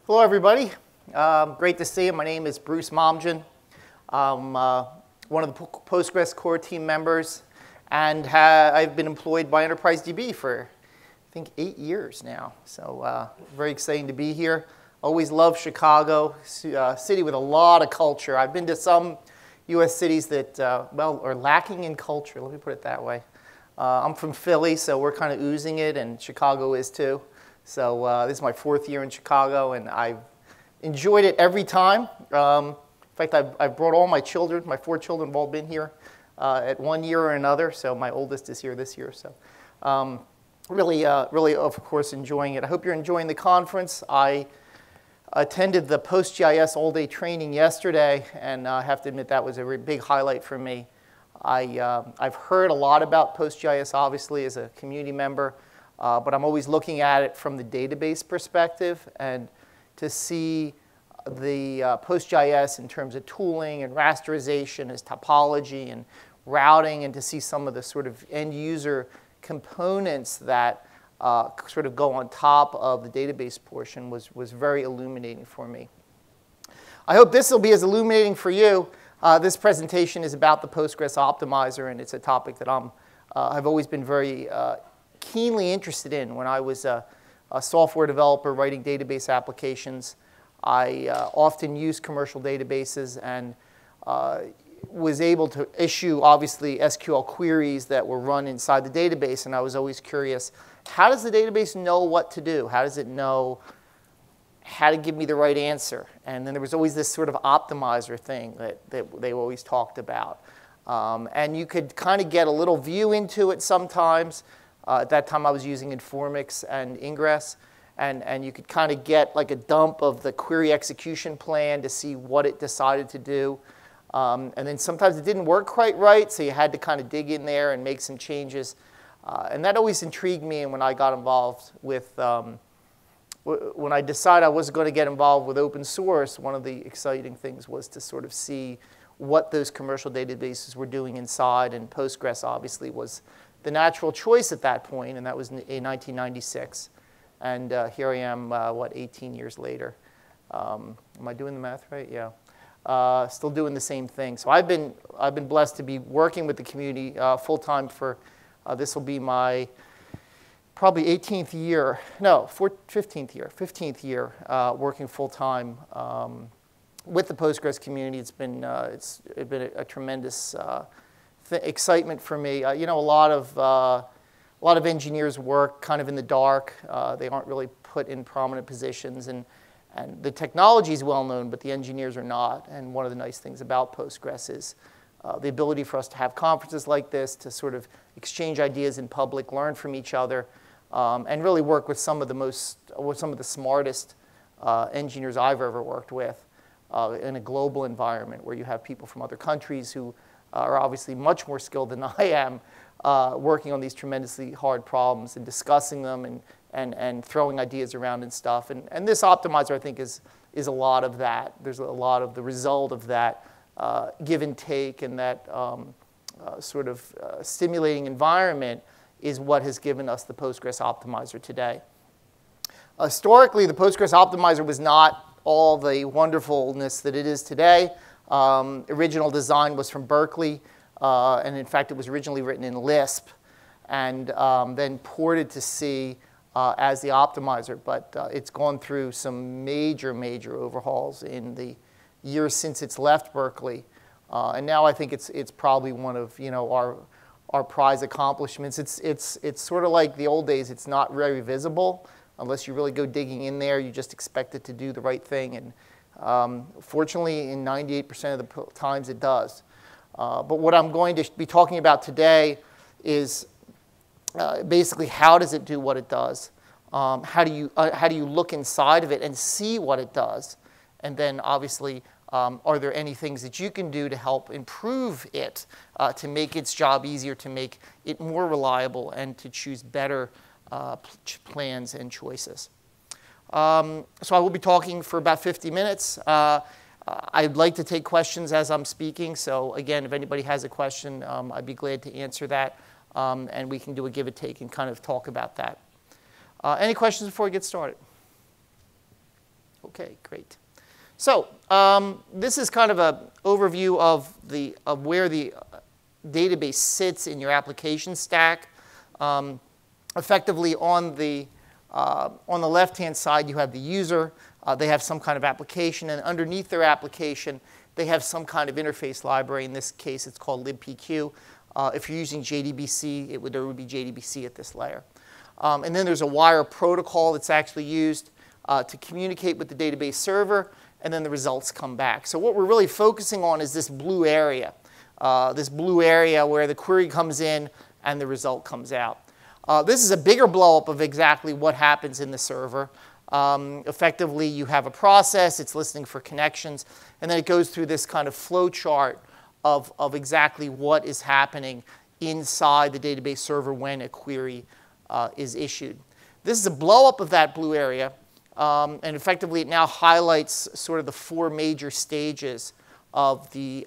Hello, everybody. Great to see you. My name is Bruce Momjian. I'm one of the Postgres core team members, and I've been employed by Enterprise DB for, I think, 8 years now. So very exciting to be here. Always love Chicago, city with a lot of culture. I've been to some U.S. cities that, well, are lacking in culture. Let me put it that way. I'm from Philly, so we're kind of oozing it, and Chicago is too. So this is my 4th year in Chicago, and I've enjoyed it every time. In fact, I've brought all my children. My 4 children have all been here at one year or another. So my oldest is here this year. So really, of course, enjoying it. I hope you're enjoying the conference. I attended the PostGIS all-day training yesterday, and I have to admit that was a very big highlight for me. I've heard a lot about PostGIS, obviously, as a community member. But I'm always looking at it from the database perspective, and to see the PostGIS in terms of tooling and rasterization as topology and routing, and to see some of the sort of end user components that sort of go on top of the database portion was very illuminating for me. I hope this will be as illuminating for you. This presentation is about the Postgres Optimizer, and it's a topic that I've always been very keenly interested in. When I was a software developer writing database applications, I often used commercial databases and was able to issue, obviously, SQL queries that were run inside the database. And I was always curious, how does the database know what to do? How does it know how to give me the right answer? And then there was always this sort of optimizer thing that they always talked about. And you could kind of get a little view into it sometimes. At that time, I was using Informix and Ingress, and you could kind of get like a dump of the query execution plan to see what it decided to do. And then sometimes it didn't work quite right, so you had to kind of dig in there and make some changes. And that always intrigued me. And when I got involved with, when I decided I was going to get involved with open source, one of the exciting things was to sort of see what those commercial databases were doing inside. And Postgres obviously was the natural choice at that point, and that was in 1996. And here I am, 18 years later. Am I doing the math right? Yeah. Still doing the same thing. So I've been blessed to be working with the community full-time for, this will be my probably 18th year, no, 15th year working full-time with the Postgres community. It's been a tremendous excitement for me. You know, a lot of engineers work kind of in the dark. They aren't really put in prominent positions, and the technology is well known, but the engineers are not. And one of the nice things about Postgres is the ability for us to have conferences like this, to sort of exchange ideas in public, learn from each other, and really work with some of the smartest engineers I've ever worked with in a global environment where you have people from other countries who are obviously much more skilled than I am, working on these tremendously hard problems and discussing them and throwing ideas around and stuff. And this optimizer, I think, is a lot of that. There's a lot of the result of that give and take, and that sort of stimulating environment is what has given us the Postgres Optimizer today. Historically, the Postgres Optimizer was not all the wonderfulness that it is today. Original design was from Berkeley, and in fact, it was originally written in Lisp, and then ported to C as the optimizer. But it's gone through some major overhauls in the years since it's left Berkeley, and now I think it's probably one of our prize accomplishments. It's sort of like the old days. It's not very visible unless you really go digging in there. You just expect it to do the right thing, and fortunately, in 98% of the times, it does. But what I'm going to be talking about today is basically how does it do what it does? How do you look inside of it and see what it does? And then, obviously, are there any things that you can do to help improve it, to make its job easier, to make it more reliable, and to choose better plans and choices? So I will be talking for about 50 minutes. I'd like to take questions as I'm speaking. So again, if anybody has a question, I'd be glad to answer that. And we can do a give and take and kind of talk about that. Any questions before we get started? Okay, great. So this is kind of an overview of where the database sits in your application stack. Effectively, on the left-hand side, you have the user. They have some kind of application, and underneath their application, they have some kind of interface library. In this case, it's called libpq. If you're using JDBC, there would be JDBC at this layer. And then there's a wire protocol that's actually used to communicate with the database server, and then the results come back. So what we're really focusing on is this blue area where the query comes in and the result comes out. This is a bigger blow-up of exactly what happens in the server. Effectively, you have a process. It's listening for connections. And then it goes through this kind of flow chart of exactly what is happening inside the database server when a query is issued. This is a blow-up of that blue area. And effectively, it now highlights sort of the 4 major stages of the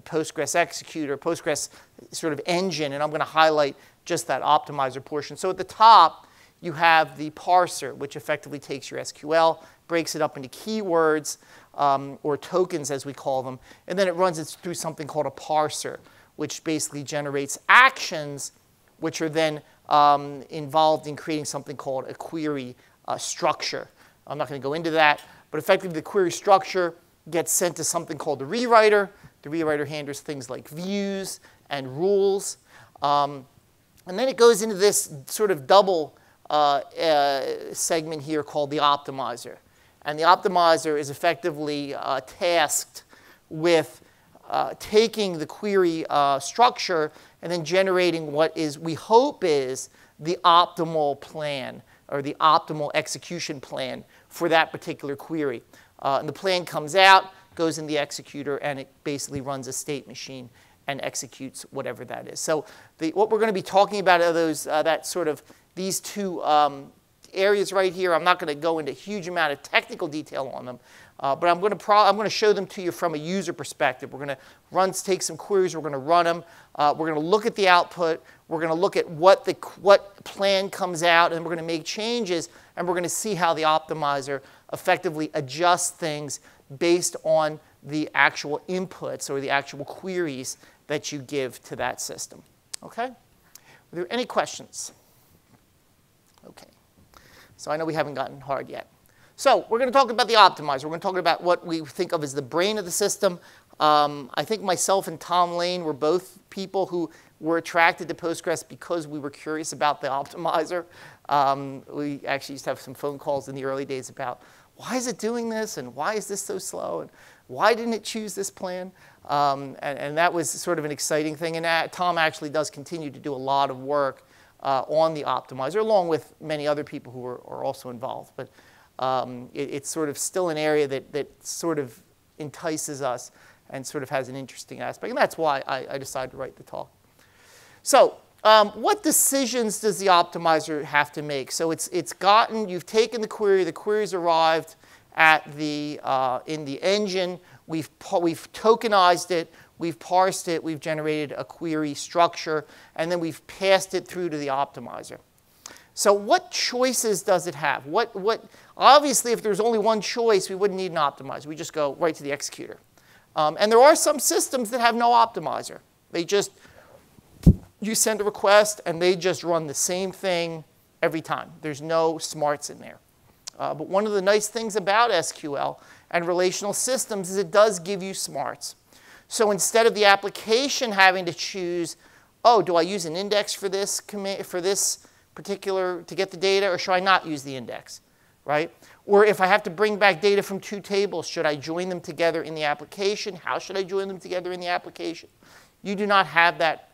Postgres executor, Postgres sort of engine. And I'm going to highlight just that optimizer portion. So at the top, you have the parser, which effectively takes your SQL, breaks it up into keywords, or tokens, as we call them, and then it runs it through something called a parser, which basically generates actions, which are then involved in creating something called a query structure. I'm not going to go into that, but effectively the query structure gets sent to something called the rewriter. The rewriter handles things like views and rules. And then it goes into this sort of double segment here called the optimizer. And the optimizer is effectively tasked with taking the query structure and then generating what we hope is the optimal plan or the optimal execution plan for that particular query. And the plan comes out, goes in the executor, and it basically runs a state machine and executes whatever that is. So what we're going to be talking about are these two areas right here. I'm not going to go into a huge amount of technical detail on them, but I'm going to show them to you from a user perspective. We're going to take some queries. We're going to run them. We're going to look at the output. We're going to look at what plan comes out, and we're going to make changes, and we're going to see how the optimizer effectively adjusts things based on the actual inputs or the actual queries that you give to that system. Okay? Are there any questions? Okay. So I know we haven't gotten hard yet. So we're going to talk about the optimizer. We're going to talk about what we think of as the brain of the system. I think myself and Tom Lane were both people who were attracted to Postgres because we were curious about the optimizer. We actually used to have some phone calls in the early days about why is it doing this and why is this so slow and why didn't it choose this plan? And that was sort of an exciting thing. And Tom actually does continue to do a lot of work on the optimizer, along with many other people who are also involved. But it's sort of still an area that sort of entices us and sort of has an interesting aspect. And that's why I decided to write the talk. So what decisions does the optimizer have to make? So you've taken the query's arrived at in the engine, we've tokenized it, we've parsed it, we've generated a query structure, and then we've passed it through to the optimizer. So what choices does it have? Obviously, if there's only one choice, we wouldn't need an optimizer. We just go right to the executor. And there are some systems that have no optimizer. You send a request, and they just run the same thing every time. There's no smarts in there. But one of the nice things about SQL and relational systems is it does give you smarts. So instead of the application having to choose, oh, do I use an index for this particular to get the data, or should I not use the index, right? Or if I have to bring back data from 2 tables, should I join them together in the application? How should I join them together in the application? You do not have that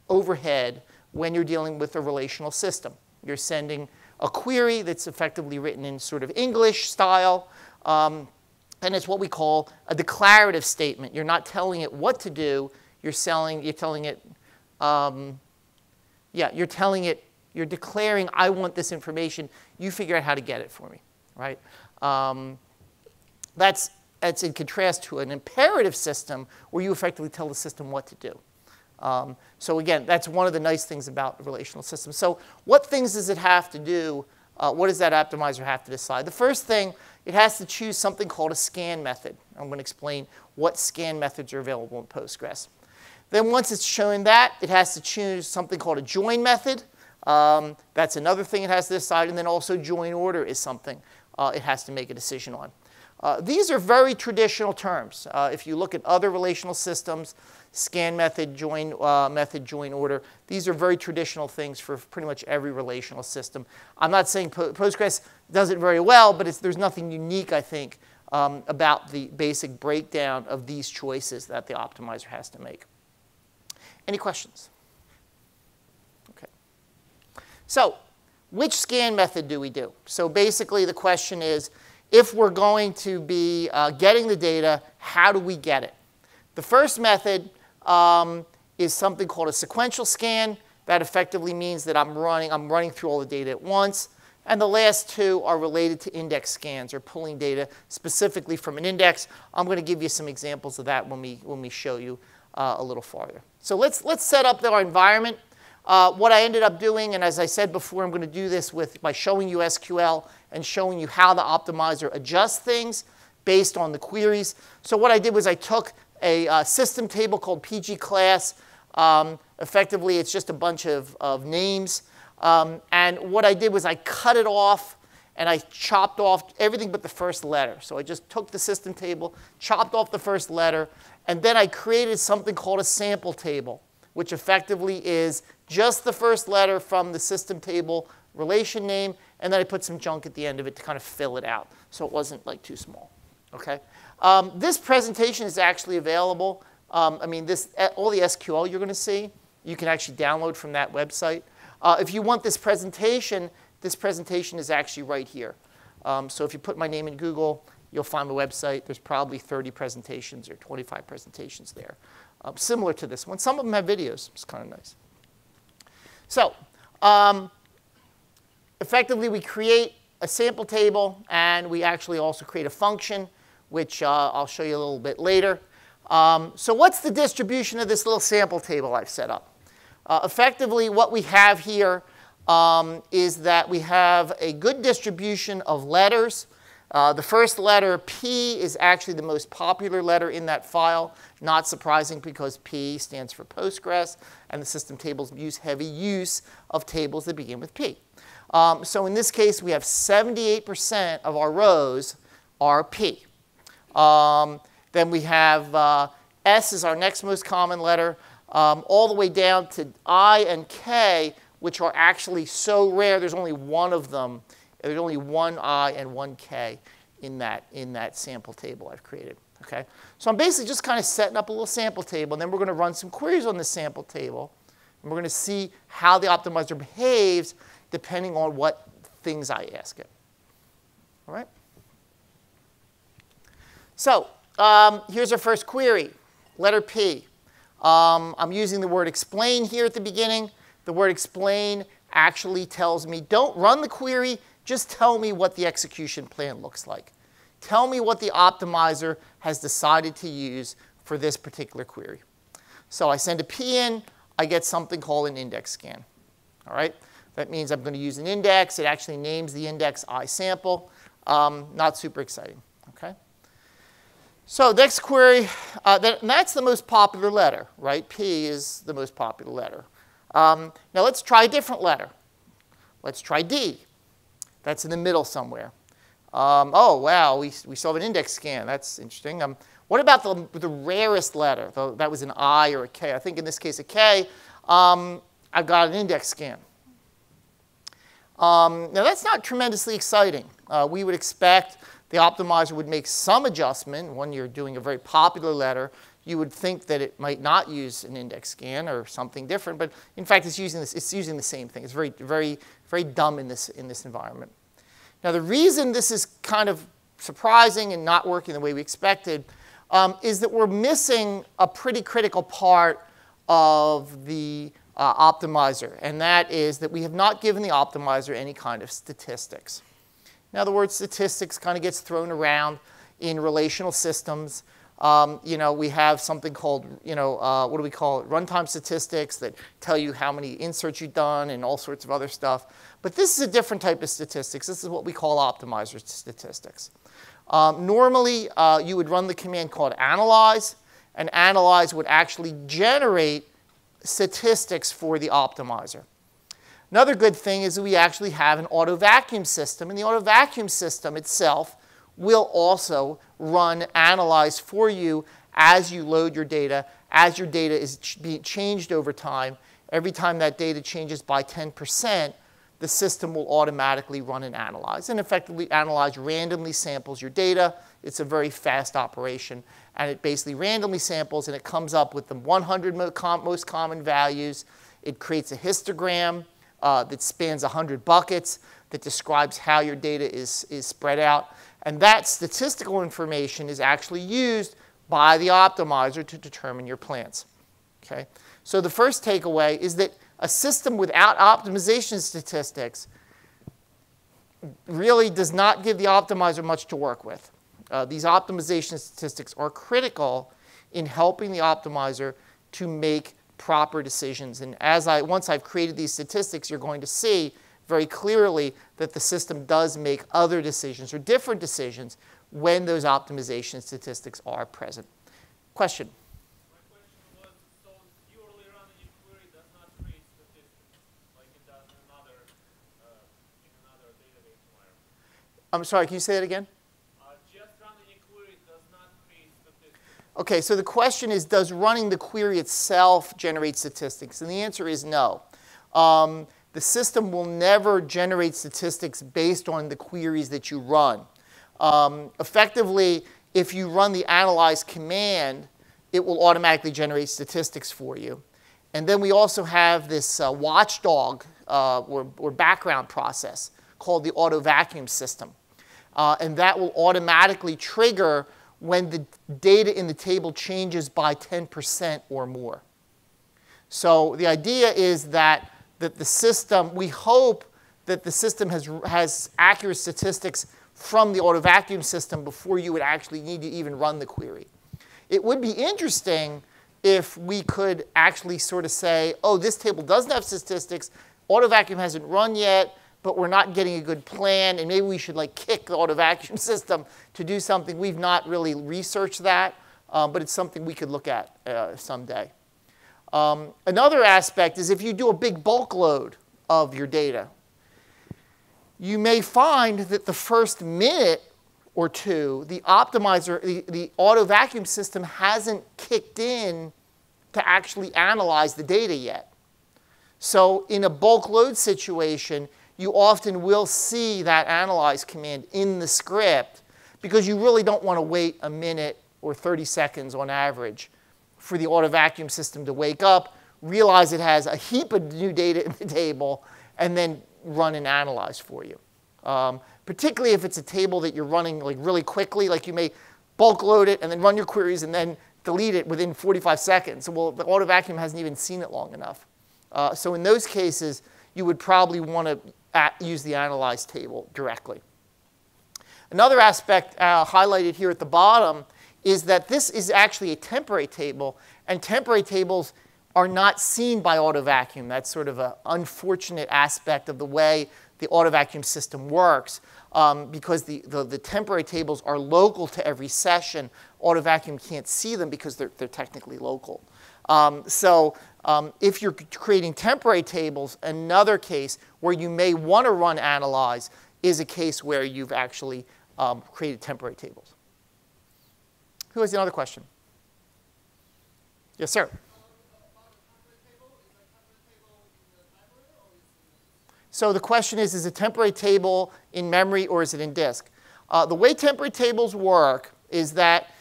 overhead when you're dealing with a relational system. You're sending a query that's effectively written in sort of English style, and it's what we call a declarative statement. You're not telling it what to do. You're declaring, I want this information. You figure out how to get it for me, right? That's in contrast to an imperative system where you effectively tell the system what to do. So again, that's one of the nice things about relational systems. So what things does it have to do? What does that optimizer have to decide? The first thing, it has to choose something called a scan method. I'm going to explain what scan methods are available in Postgres. Then once it's shown that, it has to choose something called a join method. That's another thing it has to decide. And then also join order is something it has to make a decision on. These are very traditional terms. If you look at other relational systems, scan method, join order, these are very traditional things for pretty much every relational system. I'm not saying Postgres does it very well, but there's nothing unique, I think, about the basic breakdown of these choices that the optimizer has to make. Any questions? Okay. So which scan method do we do? So basically the question is, if we're going to be getting the data, how do we get it? The first method is something called a sequential scan. That effectively means that I'm running through all the data at once. And the last two are related to index scans, or pulling data specifically from an index. I'm going to give you some examples of that when we show you a little farther. So let's set up our environment. What I ended up doing, and as I said before, I'm going to do this by showing you SQL and showing you how the optimizer adjusts things based on the queries. So what I did was I took a system table called PG class. Effectively, it's just a bunch of names. And what I did was I cut it off, and I chopped off everything but the first letter. So I just took the system table, chopped off the first letter, and then I created something called a sample table, which effectively is just the first letter from the system table relation name, and then I put some junk at the end of it to kind of fill it out so it wasn't like too small. Okay? This presentation is actually available. I mean, all the SQL you're going to see, you can actually download from that website. If you want this presentation is actually right here. So if you put my name in Google, you'll find my website. There's probably 30 presentations or 25 presentations there, similar to this one. Some of them have videos. It's kind of nice. So effectively, we create a sample table, and we actually also create a function, which I'll show you a little bit later. So what's the distribution of this little sample table I've set up? Effectively, what we have here is that we have a good distribution of letters. The first letter, P, is actually the most popular letter in that file. Not surprising, because P stands for Postgres, and the system tables use heavy use of tables that begin with P. So in this case, we have 78% of our rows are P. Then we have S is our next most common letter, all the way down to I and K, which are actually so rare. There's only one of them. There's only one I and one K in that sample table I've created. Okay? So I'm basically just kind of setting up a little sample table, and then we're going to run some queries on this sample table, and we're going to see how the optimizer behaves depending on what things I ask it. All right? So here's our first query, letter P. I'm using the word explain here at the beginning. The word explain actually tells me, don't run the query, just tell me what the execution plan looks like. Tell me what the optimizer has decided to use for this particular query. So I send a P in, I get something called an index scan. All right? That means I'm going to use an index. It actually names the index I sample. Not super exciting. Okay? So next query, that's the most popular letter, right? P is the most popular letter. Now let's try a different letter. Let's try D. That's in the middle somewhere. Oh, wow, we still have an index scan. That's interesting. What about the rarest letter? That was an I or a K. I think in this case a K. I've got an index scan. Now that's not tremendously exciting. We would expect the optimizer would make some adjustment. When you're doing a very popular letter, you would think that it might not use an index scan or something different, but in fact it's using the same thing. It's very, very, very dumb in this environment. Now the reason this is kind of surprising and not working the way we expected is that we're missing a pretty critical part of the optimizer, and that is that we have not given the optimizer any kind of statistics. Now the word statistics kind of gets thrown around in relational systems. We have something called, what do we call it, runtime statistics that tell you how many inserts you've done and all sorts of other stuff. But this is a different type of statistics. This is what we call optimizer statistics. Normally, you would run the command called analyze, and analyze would actually generate statistics for the optimizer. Another good thing is that we actually have an auto vacuum system, and the auto vacuum system itself will also run analyze for you as you load your data, as your data is being changed over time. Every time that data changes by 10%, the system will automatically run and analyze. And effectively, analyze randomly samples your data. It's a very fast operation. And it basically randomly samples, and it comes up with the 100 most common values. It creates a histogram that spans 100 buckets that describes how your data is spread out. And that statistical information is actually used by the optimizer to determine your plans. Okay? So the first takeaway is that a system without optimization statistics really does not give the optimizer much to work with. These optimization statistics are critical in helping the optimizer to make proper decisions. And once I've created these statistics, you're going to see very clearly that the system does make other decisions or different decisions when those optimization statistics are present. Question? My question was, so purely running a query does not create statistics like it does in another database environment? I'm sorry, can you say that again? Just running a query does not create statistics. Okay, so the question is, does running the query itself generate statistics? And the answer is no. The system will never generate statistics based on the queries that you run. Effectively, if you run the analyze command, it will automatically generate statistics for you. And then we also have this watchdog or background process called the auto vacuum system. And that will automatically trigger when the data in the table changes by 10% or more. So the idea is that the system, we hope that the system has accurate statistics from the auto vacuum system before you would actually need to even run the query. It would be interesting if we could actually sort of say, oh, this table doesn't have statistics, auto vacuum hasn't run yet, but we're not getting a good plan, and maybe we should kick the auto vacuum system to do something. We've not really researched that, but it's something we could look at someday. Another aspect is if you do a big bulk load of your data, you may find that the first minute or two, the optimizer, the auto vacuum system hasn't kicked in to actually analyze the data yet. So in a bulk load situation, you often will see that analyze command in the script because you really don't want to wait a minute or 30 seconds on average for the auto vacuum system to wake up, realize it has a heap of new data in the table, and then run and analyze for you. Particularly if it's a table that you're running really quickly, you may bulk load it and then run your queries and then delete it within 45 seconds. Well, the auto vacuum hasn't even seen it long enough. So in those cases, you would probably want to use the analyze table directly. Another aspect highlighted here at the bottom is that this is actually a temporary table, and temporary tables are not seen by auto vacuum. That's sort of an unfortunate aspect of the way the auto vacuum system works because the temporary tables are local to every session. Auto vacuum can't see them because they're technically local. If you're creating temporary tables, another case where you may want to run analyze is a case where you've actually created temporary tables. Who has another question? Yes, sir. So the question is a temporary table in memory or is it in disk? The way temporary tables work is that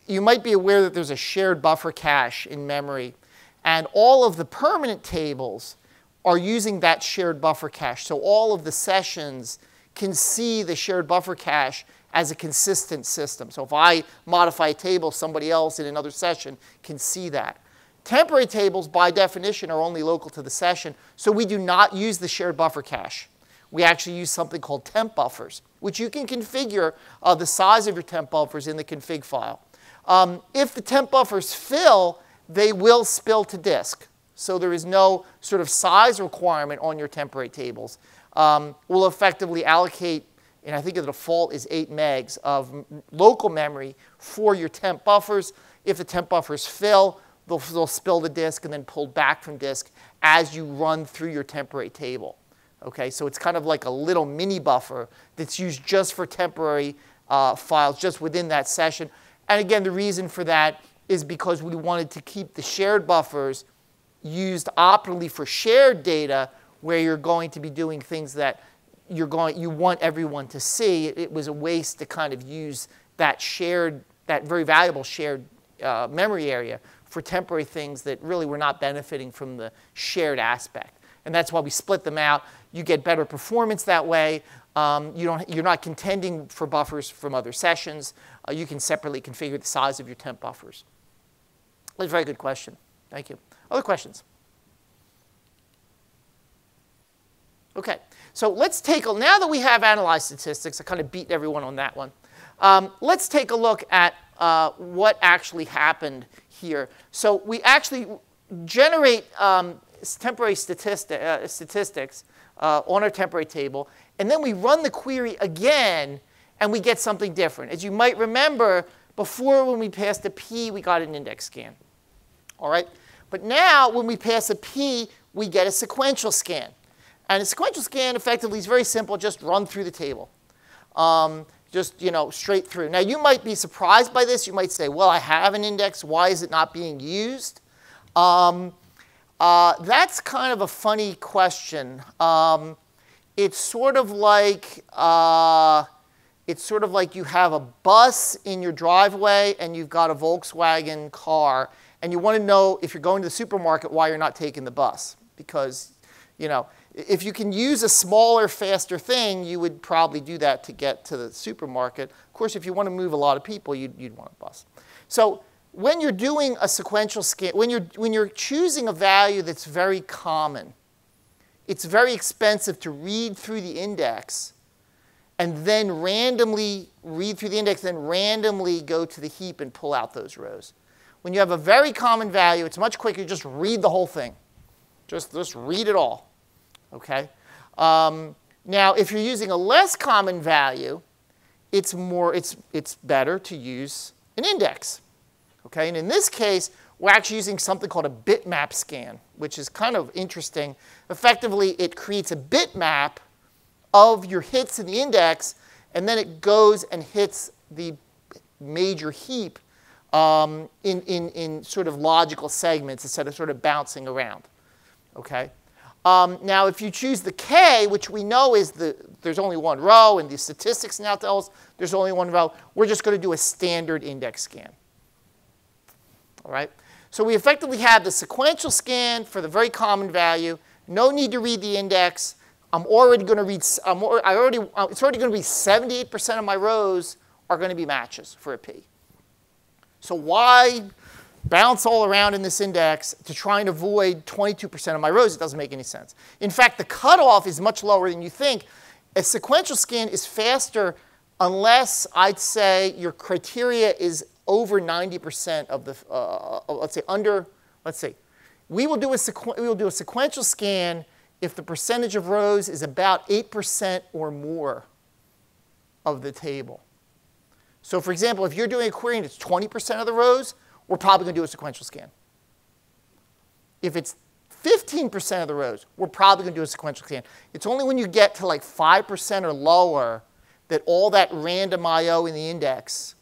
you might be aware that there's a shared buffer cache in memory. And all of the permanent tables are using that shared buffer cache. So all of the sessions can see the shared buffer cache as a consistent system. So if I modify a table, somebody else in another session can see that. Temporary tables, by definition, are only local to the session, so we do not use the shared buffer cache. we actually use something called temp buffers, which you can configure the size of your temp buffers in the config file. If the temp buffers fill, they will spill to disk. So there is no sort of size requirement on your temporary tables. We'll effectively allocate, and I think the default is 8 megs of local memory for your temp buffers. If the temp buffers fill, they'll spill to disk and then pulled back from disk as you run through your temporary table. Okay, so it's kind of like a little mini buffer that's used just for temporary files just within that session. And again, the reason for that is because we wanted to keep the shared buffers used optimally for shared data where you're going to be doing things that you want everyone to see. It was a waste to kind of use that very valuable shared memory area for temporary things that really were not benefiting from the shared aspect. And that's why we split them out. You get better performance that way. You're not contending for buffers from other sessions. You can separately configure the size of your temp buffers. That's a very good question. Thank you. Other questions? OK, so let's take a, now that we have analyzed statistics, I kind of beat everyone on that one. Let's take a look at what actually happened here. So we actually generate temporary statistics on our temporary table, and then we run the query again, and we get something different. As you might remember, before when we passed a P, we got an index scan. All right? But now when we pass a P, we get a sequential scan. And a sequential scan effectively is very simple, just run through the table. Just straight through. Now you might be surprised by this. You might say, well, I have an index. Why is it not being used? That's kind of a funny question. It's sort of like you have a bus in your driveway and you've got a Volkswagen car, and you want to know if you're going to the supermarket why you're not taking the bus. Because, if you can use a smaller, faster thing, you would probably do that to get to the supermarket. Of course, if you want to move a lot of people, you'd want a bus. So when you're doing a sequential scan, when you're choosing a value that's very common, it's very expensive to read through the index and then randomly read through the index, then randomly go to the heap and pull out those rows. When you have a very common value, it's much quicker to just read the whole thing. Just read it all. Okay? Now, if you're using a less common value, it's better to use an index. Okay? And in this case, we're actually using something called a bitmap scan, which is kind of interesting. Effectively, it creates a bitmap of your hits in the index, and then it goes and hits the major heap in sort of logical segments instead of sort of bouncing around. Okay? Now, if you choose the K, which we know is there's only one row, and the statistics now tell us there's only one row, we're just going to do a standard index scan. All right? So we effectively have the sequential scan for the very common value. No need to read the index. I'm already going to read. It's already going to be 78% of my rows are going to be matches for a P. So why bounce all around in this index to try and avoid 22% of my rows? It doesn't make any sense. In fact, the cutoff is much lower than you think. A sequential scan is faster unless I'd say your criteria is over 90% of the, let's say, we will do a sequential scan if the percentage of rows is about 8% or more of the table. So for example, if you're doing a query and it's 20% of the rows, we're probably going to do a sequential scan. If it's 15% of the rows, we're probably going to do a sequential scan. It's only when you get to like 5% or lower that all that random I/O in the index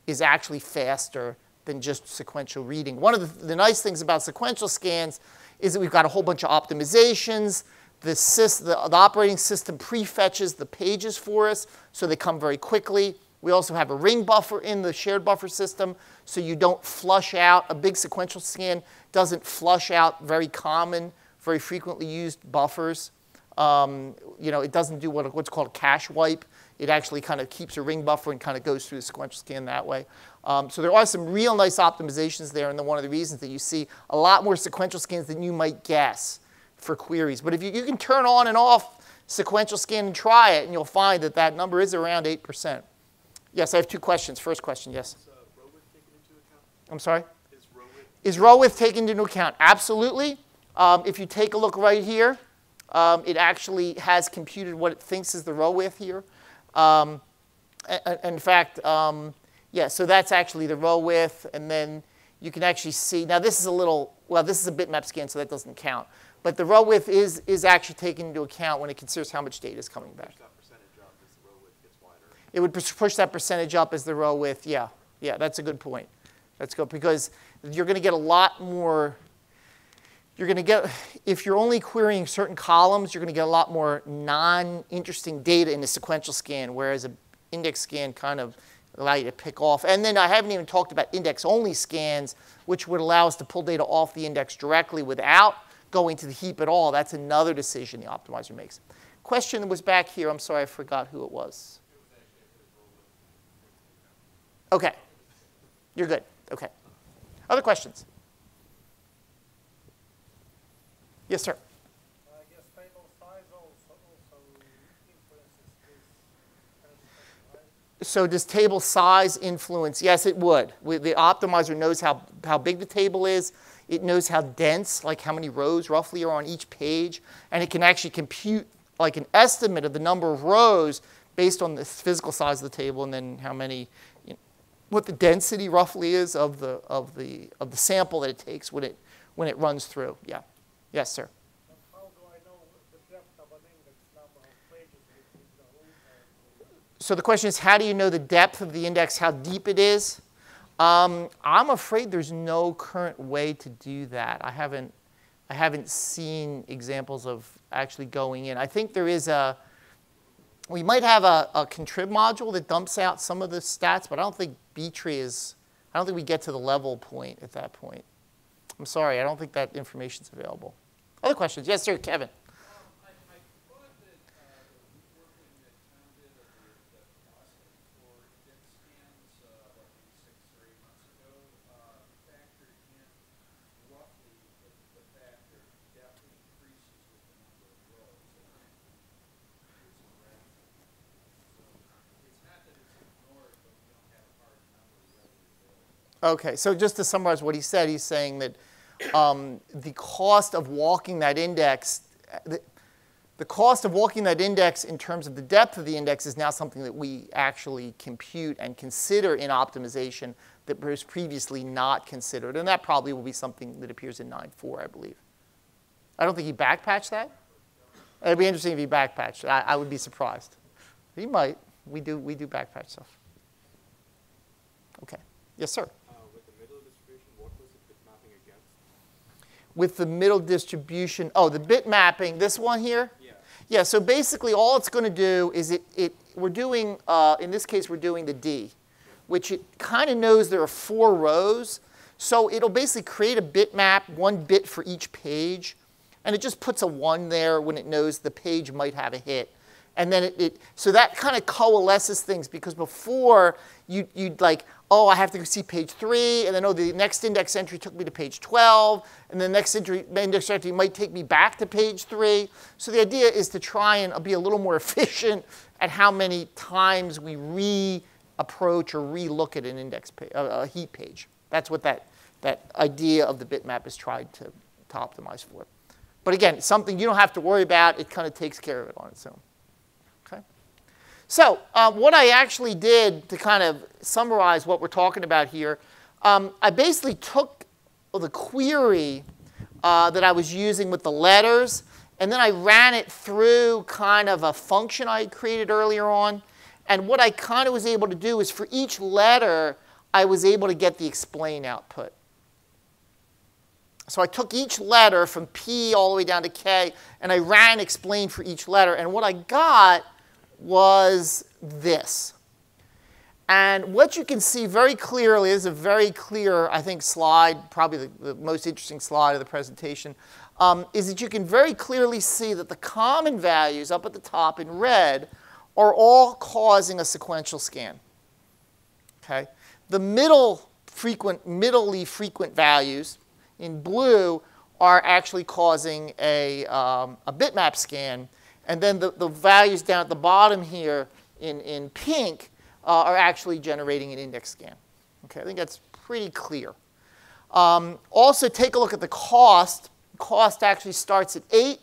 is actually faster than just sequential reading. One of the nice things about sequential scans is that we've got a whole bunch of optimizations. The operating system prefetches the pages for us, so they come very quickly. We also have a ring buffer in the shared buffer system, so you don't flush out. A big sequential scan doesn't flush out very common, very frequently used buffers. It doesn't do what's called a cache wipe. It actually kind of keeps a ring buffer and kind of goes through the sequential scan that way. So there are some real nice optimizations there, and one of the reasons that you see a lot more sequential scans than you might guess for queries. But if you can turn on and off sequential scan and try it, and you'll find that that number is around 8%. Yes, I have two questions. First question, yes. Is row width taken into account? I'm sorry? Is row width taken into account? Absolutely. If you take a look right here, it actually has computed what it thinks is the row width here. In fact, yeah, so that's actually the row width, and then you can actually see, now this is a little, well, this is a bitmap scan, so that doesn't count. But the row width is actually taken into account when it considers how much data is coming back. that percentage up as the row width gets wider. It would push that percentage up as the row width, yeah. Yeah, that's a good point. That's good, because you're going to get a lot more, you're going to get, if you're only querying certain columns, you're going to get a lot more non-interesting data in the sequential scan, whereas an index scan kind of allow you to pick off. And then I haven't even talked about index-only scans, which would allow us to pull data off the index directly without going to the heap at all. That's another decision the optimizer makes. Question was back here. I'm sorry, I forgot who it was. OK. You're good. OK. Other questions? Yes, sir. I guess table size also influences this kind of thing, right? So does table size influence? Yes, it would. The optimizer knows how big the table is. It knows how dense, like how many rows roughly are on each page. And it can actually compute like an estimate of the number of rows based on the physical size of the table and then how many, what the density roughly is of the sample that it takes when it runs through. Yeah. Yes, sir. And how do I know the depth of an index number of pages with the whole? So the question is, how do you know the depth of the index, how deep it is? I'm afraid there's no current way to do that. I haven't seen examples of actually going in. I think there is we might have a contrib module that dumps out some of the stats, but I don't think B-tree is, I don't think we get to the level point at that point. I'm sorry, I don't think that information is available. Other questions? Yes, sir, Kevin. I thought that the working that Tom did of the costing for index scans about maybe 6 or 8 months ago factored in roughly the fact that depth increases with the number of rows. It's a graph. So it's not that it's ignored, but we don't have a hard number readily available. Okay, so just to summarize what he said, he's saying that the cost of walking that index, the cost of walking that index in terms of the depth of the index is now something that we actually compute and consider in optimization that was previously not considered. And that probably will be something that appears in 9.4, I believe. I don't think he backpatched that. It'd be interesting if he backpatched it. I would be surprised. He might. We do backpatch stuff. OK. Yes, sir. With the middle distribution, what was it bitmapping against? With the middle distribution, oh, the bit mapping, this one here? Yeah. Yeah, so basically all it's going to do is we're doing, in this case, we're doing the D, which it kind of knows there are 4 rows. So it'll basically create a bitmap, 1 bit for each page. And it just puts a 1 there when it knows the page might have a hit. And then so that kind of coalesces things, because before you'd like, oh, I have to see page 3, and then, oh, the next index entry took me to page 12, and the next index entry might take me back to page 3. So the idea is to try and be a little more efficient at how many times we re-approach or re-look at an index page, a heap page. That's what that idea of the bitmap is tried to optimize for. But again, something you don't have to worry about. It kind of takes care of it on its own. Okay. So what I actually did to kind of summarize what we're talking about here, I basically took the query that I was using with the letters, and then I ran it through kind of a function I created earlier on. And what I kind of was able to do is for each letter, I was able to get the explain output. So I took each letter from P all the way down to K, and I ran explain for each letter. And what I got was this. And what you can see very clearly is a very clear, I think, slide, probably the most interesting slide of the presentation, is that you can very clearly see that the common values up at the top in red are all causing a sequential scan. Okay? The middly frequent values in blue are actually causing a bitmap scan. And then the values down at the bottom here in pink are actually generating an index scan. Okay, I think that's pretty clear. Also, take a look at the cost. Cost actually starts at 8.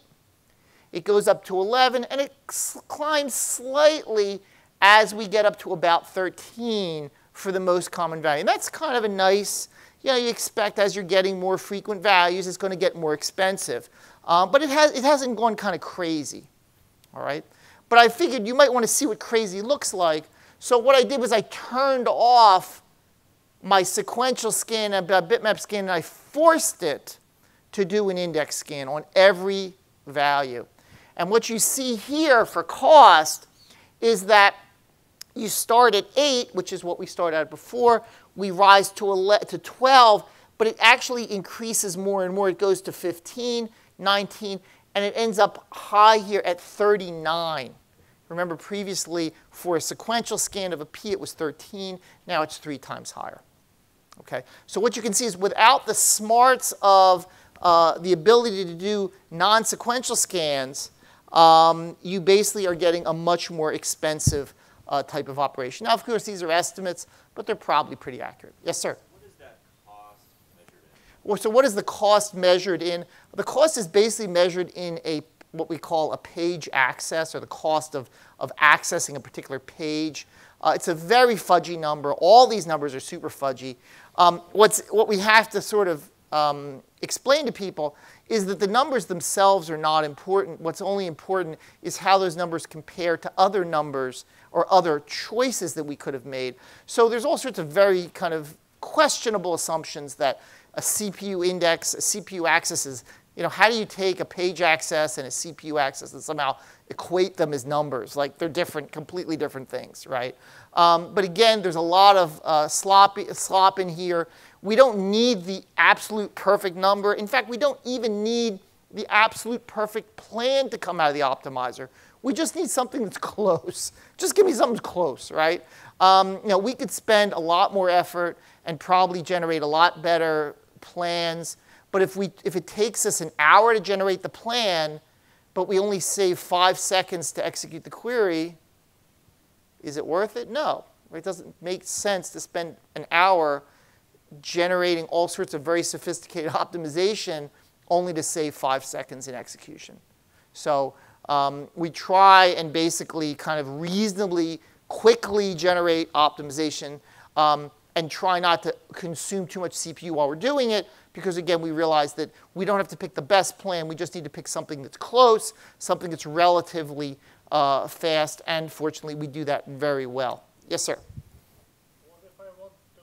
It goes up to 11, and it climbs slightly as we get up to about 13 for the most common value. And that's kind of a nice, you expect as you're getting more frequent values, it's going to get more expensive. But it hasn't gone kind of crazy. All right? But I figured you might want to see what crazy looks like. So what I did was I turned off my sequential scan and bitmap scan, and I forced it to do an index scan on every value. And what you see here for cost is that you start at 8, which is what we started at before. We rise to 12, but it actually increases more and more. It goes to 15, 19, and it ends up high here at 39. Remember previously for a sequential scan of a P it was 13. Now it's 3 times higher. Okay? So what you can see is without the smarts of the ability to do non-sequential scans, you basically are getting a much more expensive type of operation. Now, of course, these are estimates, but they're probably pretty accurate. Yes, sir? What is that cost measured in? Well, so what is the cost measured in? The cost is basically measured in what we call a page access, or the cost of accessing a particular page. It's a very fudgy number. All these numbers are super fudgy. What we have to sort of explain to people is that the numbers themselves are not important. What's only important is how those numbers compare to other numbers or other choices that we could have made. So there's all sorts of very kind of questionable assumptions that a CPU index, a CPU access is, how do you take a page access and a CPU access and somehow equate them as numbers? Like they're different, completely different things, right? But again, there's a lot of slop in here. We don't need the absolute perfect number. In fact, we don't even need the absolute perfect plan to come out of the optimizer. We just need something that's close. Just give me something close, right? We could spend a lot more effort and probably generate a lot better plans. But if it takes us an hour to generate the plan, but we only save 5 seconds to execute the query, is it worth it? No. It doesn't make sense to spend an hour generating all sorts of very sophisticated optimization only to save 5 seconds in execution. So we try and basically kind of reasonably quickly generate optimization and try not to consume too much CPU while we're doing it, because again, we realize that we don't have to pick the best plan. We just need to pick something that's close, something that's relatively fast, and fortunately, we do that very well. Yes, sir? What if I want to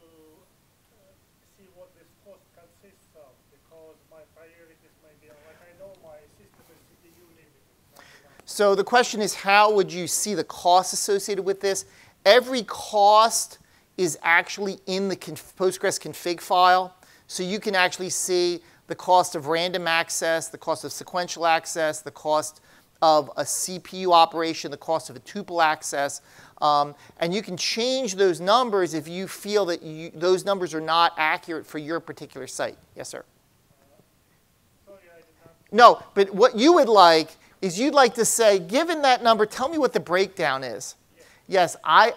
see what this cost consists of? Because my priorities may be, I know my system is CPU limited. So the question is, how would you see the costs associated with this? Every cost is actually in the Postgres config file. So you can actually see the cost of random access, the cost of sequential access, the cost of a CPU operation, the cost of a tuple access. And you can change those numbers if you feel that those numbers are not accurate for your particular site. Yes, sir? Sorry, I did not. No, but what you would like is you'd like to say, given that number, tell me what the breakdown is. Yes, I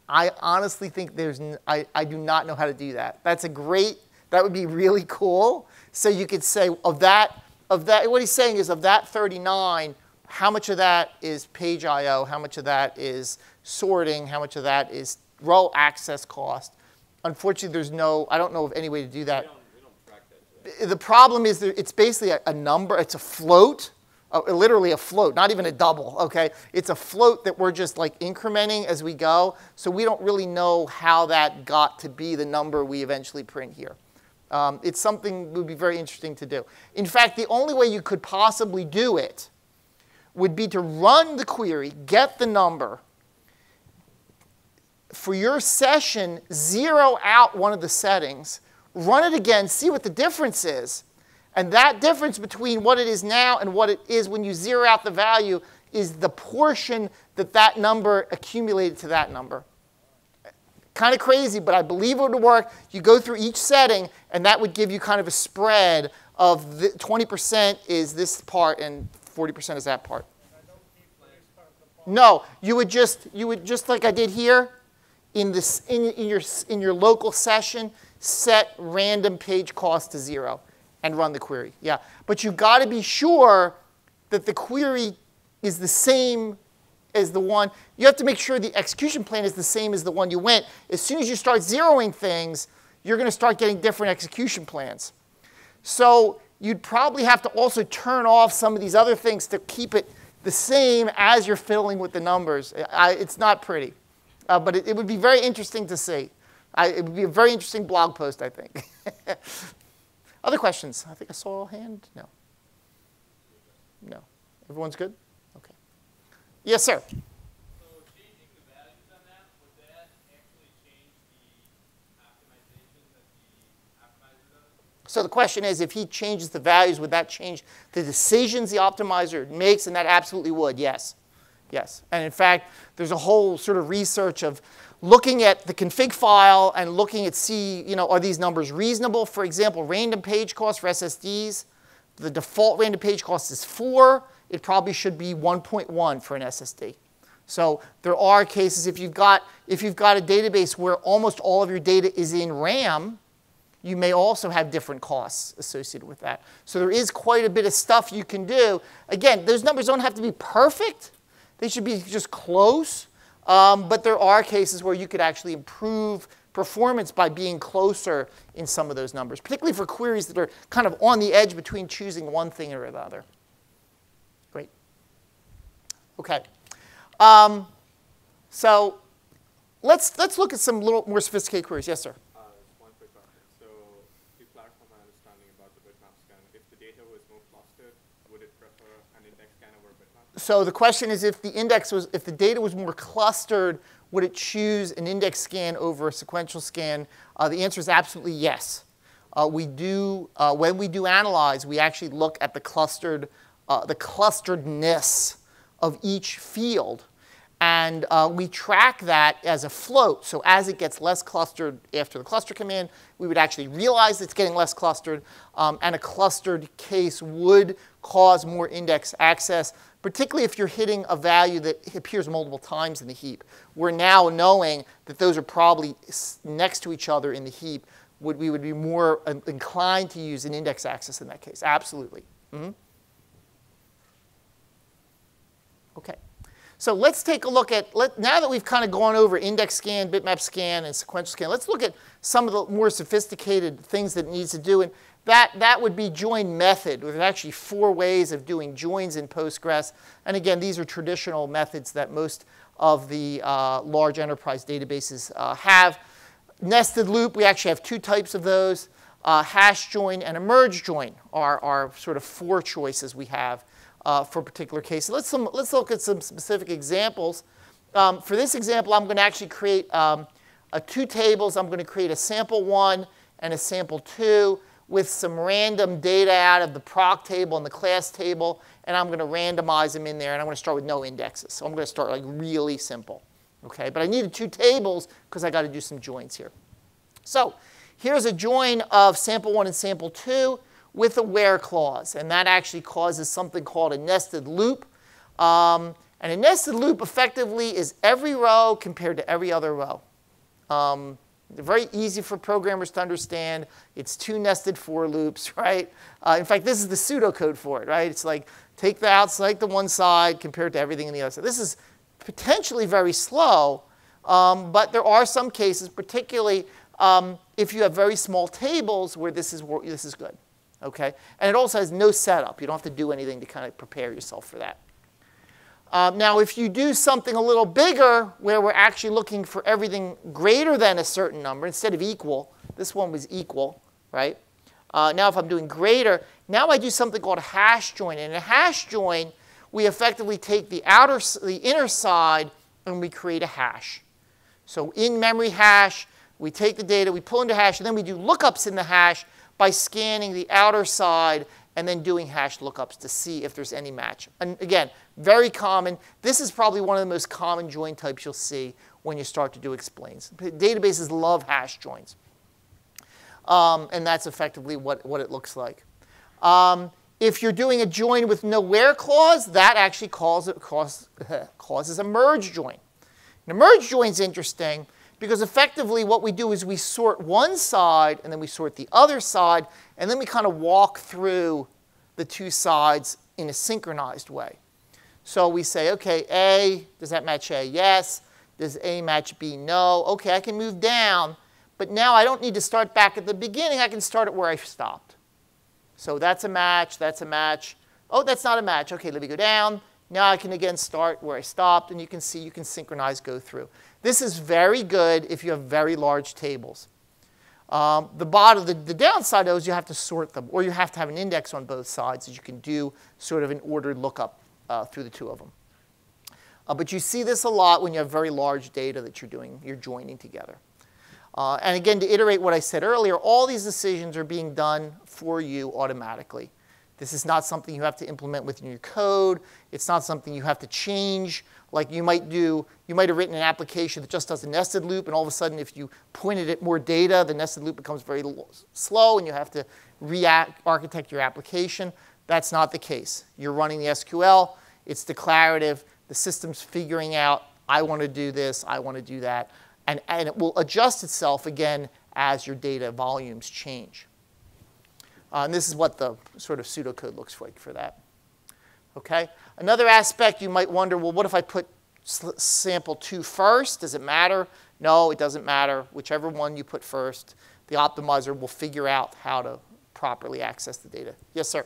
honestly think I do not know how to do that. That would be really cool. So you could say of that, what he's saying is of that 39, how much of that is page I/O, how much of that is sorting, how much of that is row access cost. Unfortunately, I don't know of any way to do that. We don't track that. The problem is that it's basically a number, it's a float, literally a float, not even a double, okay? It's a float that we're just like incrementing as we go, so we don't really know how that got to be the number we eventually print here. It's something that would be very interesting to do. In fact, the only way you could possibly do it would be to run the query, get the number, for your session, zero out one of the settings, run it again, see what the difference is, and that difference between what it is now and what it is when you zero out the value is the portion that number accumulated to that number. Kind of crazy, but I believe it would work. You go through each setting, and that would give you kind of a spread of 20% is this part and 40% is that part. I don't need No, you would just like I did here, in your local session, set random page cost to 0 and run the query. Yeah, but you've got to be sure that the query is the same as the one. You have to make sure the execution plan is the same as the one you went. As soon as you start zeroing things, you're going to start getting different execution plans. So you'd probably have to also turn off some of these other things to keep it the same as you're fiddling with the numbers. It's not pretty, but it would be very interesting to see. It would be a very interesting blog post, I think. Other questions? I think I saw a hand. No. No. Everyone's good? Okay. Yes, sir. So changing the values on that, would that actually change the optimization that the optimizer does? So the question is, if he changes the values, would that change the decisions the optimizer makes? And that absolutely would, yes. Yes. And in fact, there's a whole sort of research of looking at the config file and looking at are these numbers reasonable? For example, random page cost for SSDs, the default random page cost is 4. It probably should be 1.1 for an SSD. So there are cases, if you've got a database where almost all of your data is in RAM, you may also have different costs associated with that. So there is quite a bit of stuff you can do. Again, those numbers don't have to be perfect. They should be just close. But there are cases where you could actually improve performance by being closer in some of those numbers, particularly for queries that are kind of on the edge between choosing one thing or the other. Great. OK. So let's look at some little more sophisticated queries. Yes, sir. One quick question. So to clarify my understanding about the bitmap scan, if the data was more clustered, would it prefer an index scan over bitmap? So the question is, if the data was more clustered, would it choose an index scan over a sequential scan? The answer is absolutely yes. When we do analyze, we actually look at the clusteredness of each field. And we track that as a float. So as it gets less clustered after the cluster command, we would actually realize it's getting less clustered. And a clustered case would cause more index access, particularly if you're hitting a value that appears multiple times in the heap. We're now knowing that those are probably next to each other in the heap. We would be more inclined to use an index access in that case. Absolutely. OK. So let's take a look at, now that we've kind of gone over index scan, bitmap scan, and sequential scan, let's look at some of the more sophisticated things that it needs to do. And that would be join method. There's actually 4 ways of doing joins in Postgres. And again, these are traditional methods that most of the large enterprise databases have. Nested loop, we actually have 2 types of those. Hash join and a merge join are sort of 4 choices we have for a particular case. So let's look at some specific examples. For this example, I'm going to actually create 2 tables. I'm going to create a sample 1 and a sample 2 with some random data out of the proc table and the class table. And I'm going to randomize them in there. And I'm going to start with no indexes. So I'm going to start like really simple. Okay? But I needed 2 tables because I got to do some joins here. So here's a join of sample 1 and sample 2 with a where clause. And that actually causes something called a nested loop. And a nested loop effectively is every row compared to every other row. Very easy for programmers to understand. It's 2 nested for loops, right? In fact, this is the pseudocode for it, right? It's like take the outside, the one side, compared to everything in the other side. This is potentially very slow, but there are some cases, particularly if you have very small tables, where this is good. Okay? And it also has no setup. You don't have to do anything to kind of prepare yourself for that. Now, if you do something a little bigger, where we're actually looking for everything greater than a certain number, instead of equal, this one was equal, right? Now, if I'm doing greater, now I do something called a hash join. And in a hash join, we effectively take the inner side, and we create a hash. So in memory hash, we take the data, we pull into hash, and then we do lookups in the hash by scanning the outer side and then doing hash lookups to see if there's any match. And again, very common. This is probably one of the most common join types you'll see when you start to do explains. Databases love hash joins. And that's effectively what it looks like. If you're doing a join with no where clause, that actually causes a merge join. And a merge join is interesting because effectively what we do is we sort one side and then we sort the other side, and then we kind of walk through the two sides in a synchronized way. So we say, okay, A, does that match A? Yes. Does A match B? No. Okay, I can move down, but now I don't need to start back at the beginning. I can start at where I stopped. So that's a match, that's a match. Oh, that's not a match. Okay, let me go down. Now I can again start where I stopped, and you can see you can synchronize, go through. This is very good if you have very large tables. The downside though is you have to sort them, or you have to have an index on both sides that you can do sort of an ordered lookup through the two of them. But you see this a lot when you have very large data that you're joining together. And again, to iterate what I said earlier, all these decisions are being done for you automatically. This is not something you have to implement within your code. It's not something you have to change. Like you might have written an application that just does a nested loop, and all of a sudden if you pointed at more data, the nested loop becomes very slow, and you have to re-architect your application. That's not the case. You're running the SQL. It's declarative. The system's figuring out, I want to do this, I want to do that. And it will adjust itself again as your data volumes change. And this is what the sort of pseudocode looks like for that. Okay? Another aspect you might wonder, well, what if I put sample 2 first? Does it matter? No, it doesn't matter. Whichever one you put first, the optimizer will figure out how to properly access the data. Yes, sir?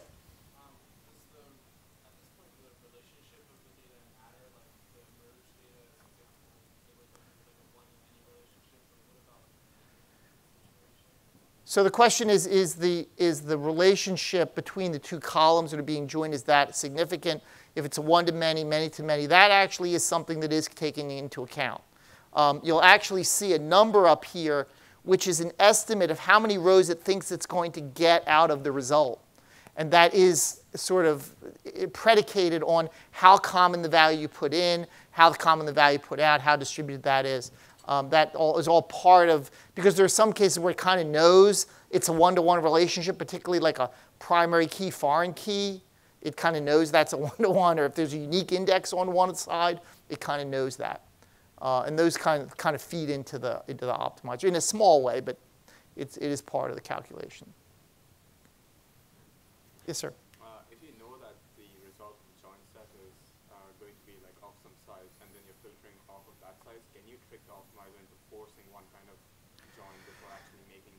So the question is the relationship between the two columns that are being joined, is that significant? If it's a one-to-many, many-to-many, that actually is something that is taken into account. You'll actually see a number up here, which is an estimate of how many rows it thinks it's going to get out of the result. And that is sort of predicated on how common the value you put in, how common the value put out, how distributed that is. That is all part of, because there are some cases where it kind of knows it's a one-to-one relationship, particularly like a primary key, foreign key. It kind of knows that's a one-to-one, or if there's a unique index on one side, it kind of knows that. And those kind of feed into the optimizer in a small way, but it is part of the calculation. Yes, sir? If you know that the result from join set is going to be like of some size, and then you're filtering off of that size, can you trick the optimizer into forcing one kind of join before actually making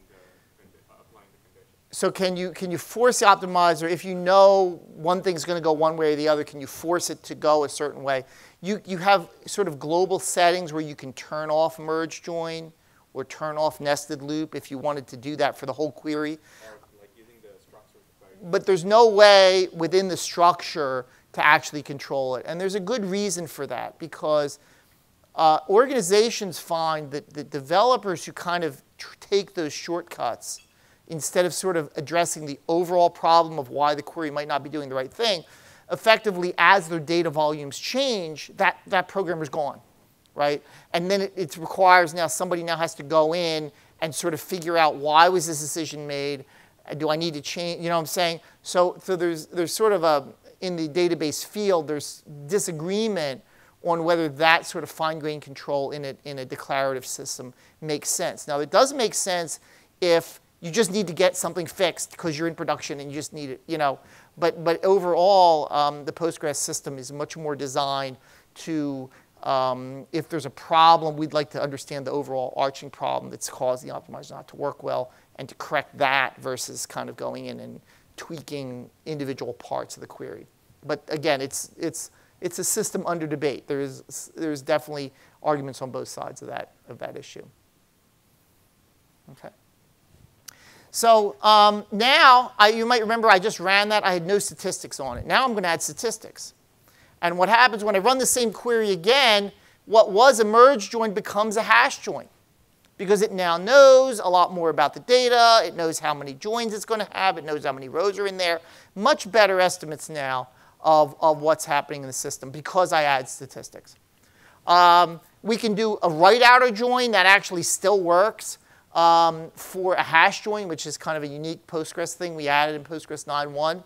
applying the condition? So can you force the optimizer, if you know one thing's going to go one way or the other, can you force it to go a certain way? You have sort of global settings where you can turn off merge join or turn off nested loop if you wanted to do that for the whole query. But there's no way within the structure to actually control it. And there's a good reason for that, because organizations find that the developers who kind of take those shortcuts, instead of sort of addressing the overall problem of why the query might not be doing the right thing, effectively, as their data volumes change, that programmer's gone, right? And then it requires now somebody now has to go in and sort of figure out, why was this decision made? Do I need to change? You know what I'm saying? So there's sort of in the database field, there's disagreement on whether that sort of fine-grained control in a declarative system makes sense. Now, it does make sense if you just need to get something fixed because you're in production and you just need it, you know. But overall, the Postgres system is much more designed to, if there's a problem, we'd like to understand the overall arching problem that's caused the optimizer not to work well, and to correct that versus kind of going in and tweaking individual parts of the query. But again, it's a system under debate. There's definitely arguments on both sides of that issue. Okay. So now, you might remember I just ran that. I had no statistics on it. Now I'm going to add statistics. And what happens when I run the same query again, what was a merge join becomes a hash join, because it now knows a lot more about the data. It knows how many joins it's going to have. It knows how many rows are in there. Much better estimates now of what's happening in the system because I add statistics. We can do a right outer join. That actually still works for a hash join, which is kind of a unique Postgres thing we added in Postgres 9.1.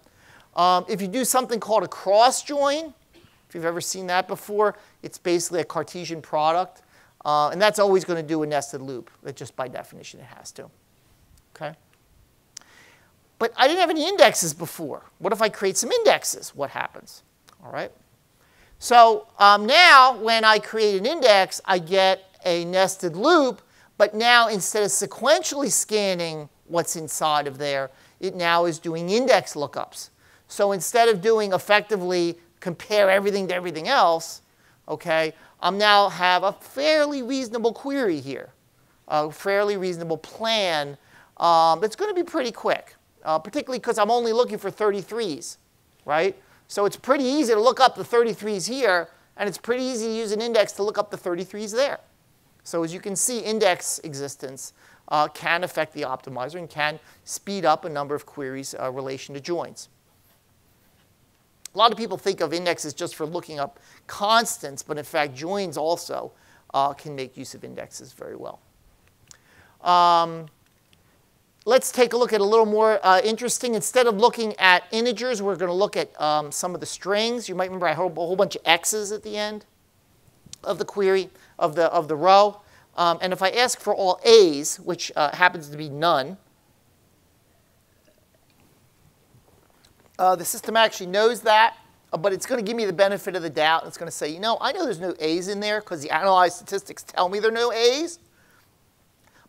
If you do something called a cross join, if you've ever seen that before, it's basically a Cartesian product. And that's always going to do a nested loop. That just by definition it has to. Okay? But I didn't have any indexes before. What if I create some indexes? What happens? All right. So now when I create an index, I get a nested loop. But now instead of sequentially scanning what's inside of there, it now is doing index lookups. So instead of doing effectively compare everything to everything else, okay, I now have a fairly reasonable query here, a fairly reasonable plan that's going to be pretty quick, particularly because I'm only looking for 33s, right? So it's pretty easy to look up the 33s here, and it's pretty easy to use an index to look up the 33s there. So as you can see, index existence can affect the optimizer and can speed up a number of queries in relation to joins. A lot of people think of indexes just for looking up constants, but in fact, joins also can make use of indexes very well. Let's take a look at a little more interesting. Instead of looking at integers, we're going to look at some of the strings. You might remember I had a whole bunch of x's at the end of the query, of the row. And if I ask for all a's, which happens to be none, the system actually knows that, but it's going to give me the benefit of the doubt. It's going to say, you know, I know there's no a's in there because the analyzed statistics tell me there are no a's,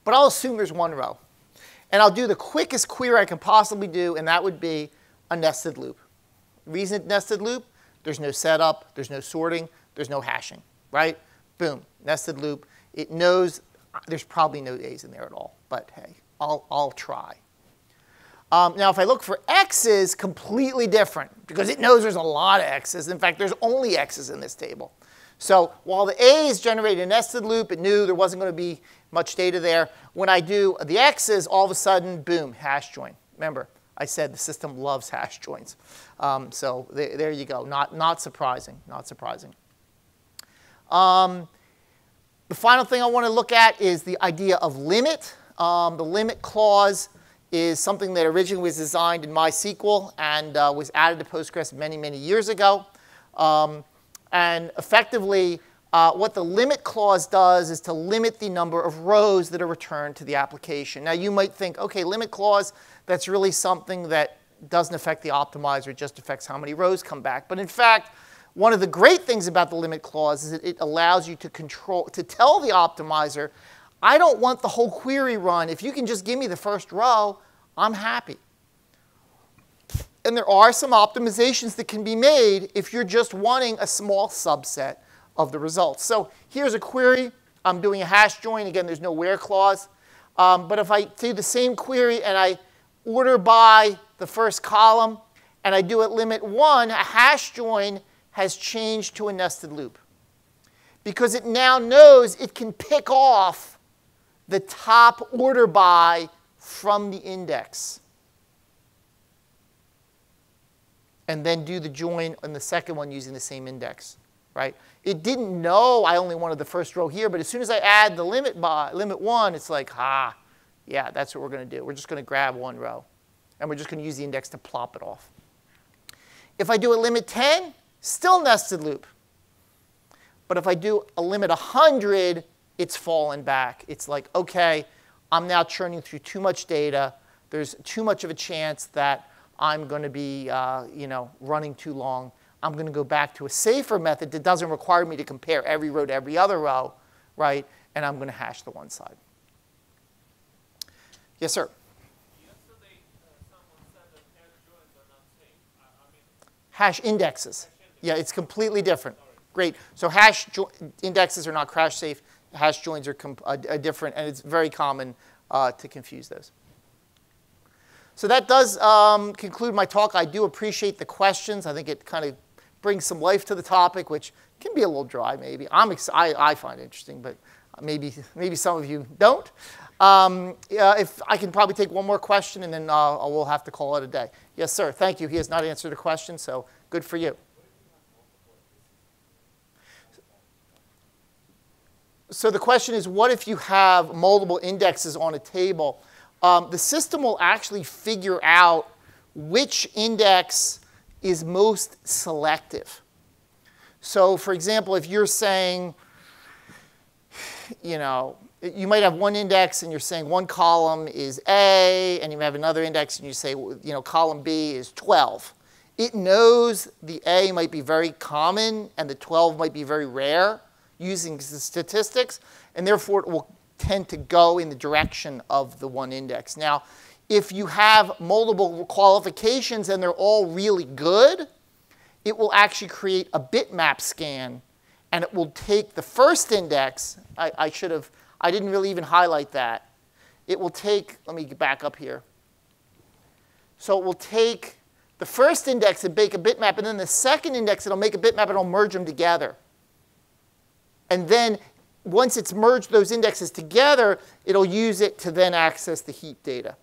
but I'll assume there's one row. And I'll do the quickest query I can possibly do, and that would be a nested loop. Reason nested loop, there's no setup, there's no sorting, there's no hashing, right? Boom, nested loop. It knows there's probably no a's in there at all, but hey, I'll try. Now, if I look for x's, completely different, because it knows there's a lot of x's. In fact, there's only x's in this table. So while the a's generate a nested loop, it knew there wasn't going to be much data there. When I do the x's, all of a sudden, boom, hash join. Remember, I said the system loves hash joins. So there you go. Not surprising. Not surprising. The final thing I want to look at is the idea of limit. The limit clause is something that originally was designed in MySQL and was added to Postgres many, many years ago. And effectively, what the limit clause does is to limit the number of rows that are returned to the application. Now, you might think, OK, limit clause, that's really something that doesn't affect the optimizer. It just affects how many rows come back. But in fact, one of the great things about the limit clause is that it allows you to tell the optimizer, I don't want the whole query run. If you can just give me the first row, I'm happy. And there are some optimizations that can be made if you're just wanting a small subset of the results. So here's a query. I'm doing a hash join. Again, there's no where clause. But if I do the same query and I order by the first column and I do at limit 1, a hash join has changed to a nested loop. Because it now knows it can pick off the top order by from the index. And then do the join on the second one using the same index, right? It didn't know I only wanted the first row here, but as soon as I add the limit 1, it's like, yeah, that's what we're going to do. We're just going to grab one row, and we're just going to use the index to plop it off. If I do a limit 10, still nested loop. But if I do a limit 100, it's fallen back. It's like, OK, I'm now churning through too much data. There's too much of a chance that I'm going to be running too long. I'm going to go back to a safer method that doesn't require me to compare every row to every other row, right? And I'm going to hash the one side. Yes, sir? Yesterday, someone said that hash joins are not safe. Hash indexes. Yeah, it's completely different. Great. So hash indexes are not crash safe. Hash joins are different, and it's very common to confuse those. So that does conclude my talk. I do appreciate the questions. I think it kind of brings some life to the topic, which can be a little dry, maybe. I find it interesting, but maybe some of you don't. If I can probably take one more question, and then we'll have to call it a day. Yes, sir. Thank you. He has not answered a question, so good for you. So the question is, what if you have multiple indexes on a table? The system will actually figure out which index is most selective. So for example, if you're saying, you know, you might have one index and you're saying one column is A, and you have another index and you say, you know, column B is 12. It knows the A might be very common and the 12 might be very rare using the statistics, and therefore it will tend to go in the direction of the one index. Now, if you have multiple qualifications and they're all really good, it will actually create a bitmap scan, and it will take the first index. I didn't really even highlight that. It will take, let me get back up here. So it will take the first index and make a bitmap, and then the second index, it'll make a bitmap, and it'll merge them together. And then once it's merged those indexes together, it'll use it to then access the heap data.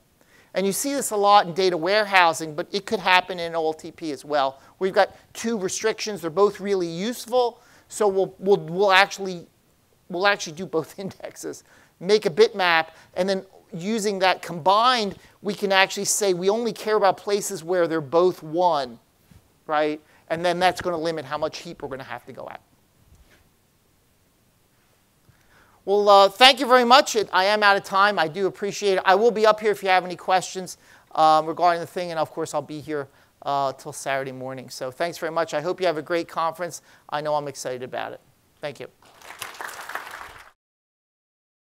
And you see this a lot in data warehousing, but it could happen in OLTP as well. We've got two restrictions. They're both really useful. So we'll actually do both indexes, make a bitmap, and then using that combined, we can actually say we only care about places where they're both 1, right? And then that's going to limit how much heap we're going to have to go at. Well, thank you very much. I am out of time. I do appreciate it. I will be up here if you have any questions regarding the thing. And, of course, I'll be here till Saturday morning. So thanks very much. I hope you have a great conference. I know I'm excited about it. Thank you.